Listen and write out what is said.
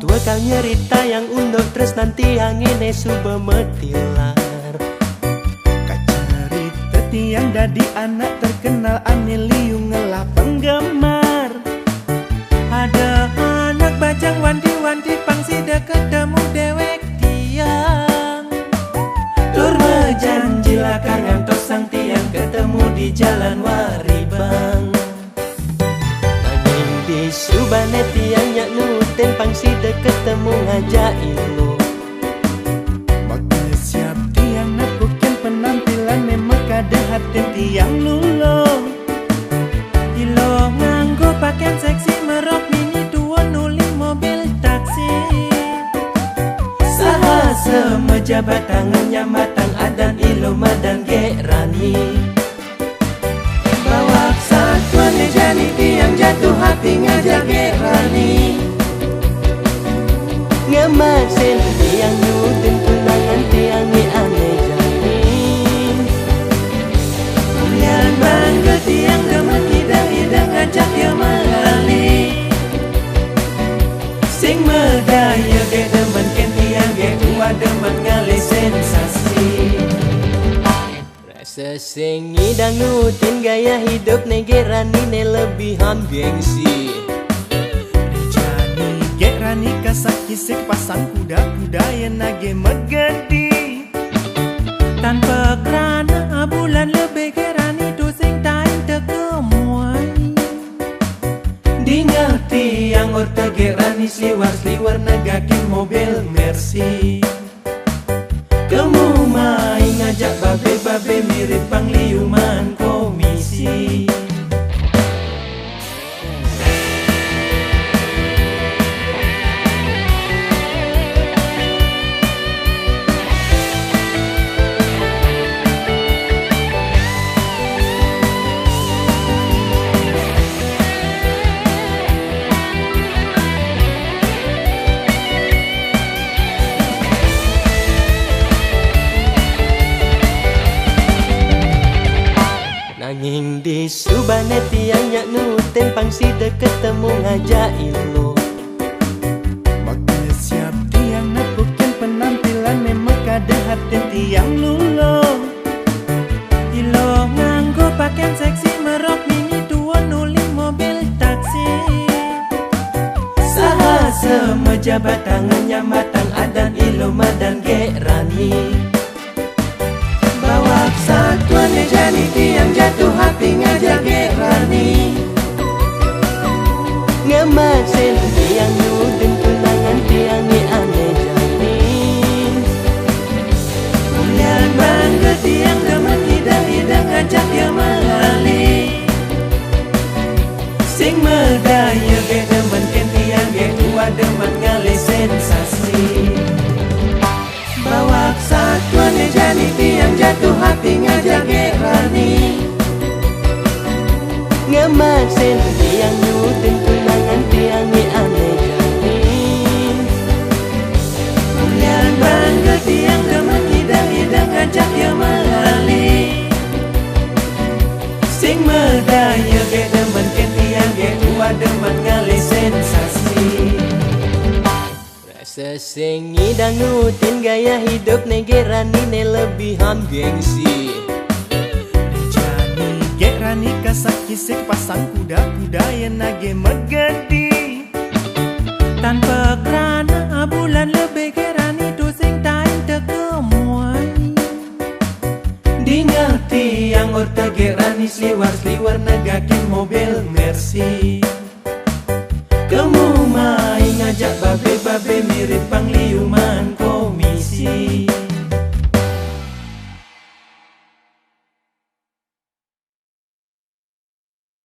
tua kal nyerita yang undok terus nanti yang ini suba metilar. Kacerita tiang dadi anak terkenal ane liung ngelah penggemar. Ada anak bajang wanti-wanti pangsida ketemu dewek tiang. Tur berjanji lah kangen tosang tiang ketemu di jalan Waribang. Nanging di subane tiang nyak nuten pangsida ketemu ngajak ilu. Maka siap tiang nakukin penampilan memang kada hatin tiang lulung. Ilo nganggo pakaian seksi merok mini dua nuli mobil taksi. Saha semejabat tangannya matang adan ilo madan gerani. Bawak satuan jani tiang jatuh hati ngajak gerani. Ngemasin tiang nuten tunangan tiang ni aneh jani. Yang bangga tiang demen hidang-hidang ngajak dia melali. Sing medaya ge demen ken tiang ge tua demen ngale sensasi. Rasa sing ngidang nutin gaya hidup negerani ne lebih gengsi. Jani gerani kasak kisik pasang kuda-kuda yang nage megedi. Tanpa kerana bulan lebih gerani tu sing tain tekemuai. Dingerti yang orta gerani sliwar-sliwar negakin mobil Mercy. Kamu main ngajak babe-babe mirip pangliuman komisi. Nanging di subane tiang nyak nuten pangsida ketemu ngajak ilu. Maka siap tiang nakukin penampilan memang kada hatin tiang lulung. Ilo nganggo pakaian seksi merok mini dua nuli mobil taksi. Saha semejabat tangannya matang adan ilo madan gerani. Bawak satuan jani tiang jatuh hati ngajak gerani. Ngemasin tiang nuten tunangan tiang ni aneh jani. Yang bangga tiang demen hidang-hidang ngajak dia melali. Sing medaya ge demen ken tiang ge tua demen ngale sensasi. Bawak satuan jani tiang jatuh hati ngajak gerani. Ngemasin tiang nuten tunangan tiang ni aneh jani. Yang bangga tiang demen hidang-hidang ngajak dia melali. Sing medaya ge demen ken tiang ge tua demen ngale sensasi. Rasa sing ngidang nutin gaya hidup negerani ne lebih gengsi. Jani gerani kasak kisik pasang kuda-kuda yang nage megedi. Tanpa kerana bulan lebih gerani tu sing tain tekemuai. Dingerti yang orta gerani sliwar-sliwar negakin mobil Mercy. Kamu main ngajak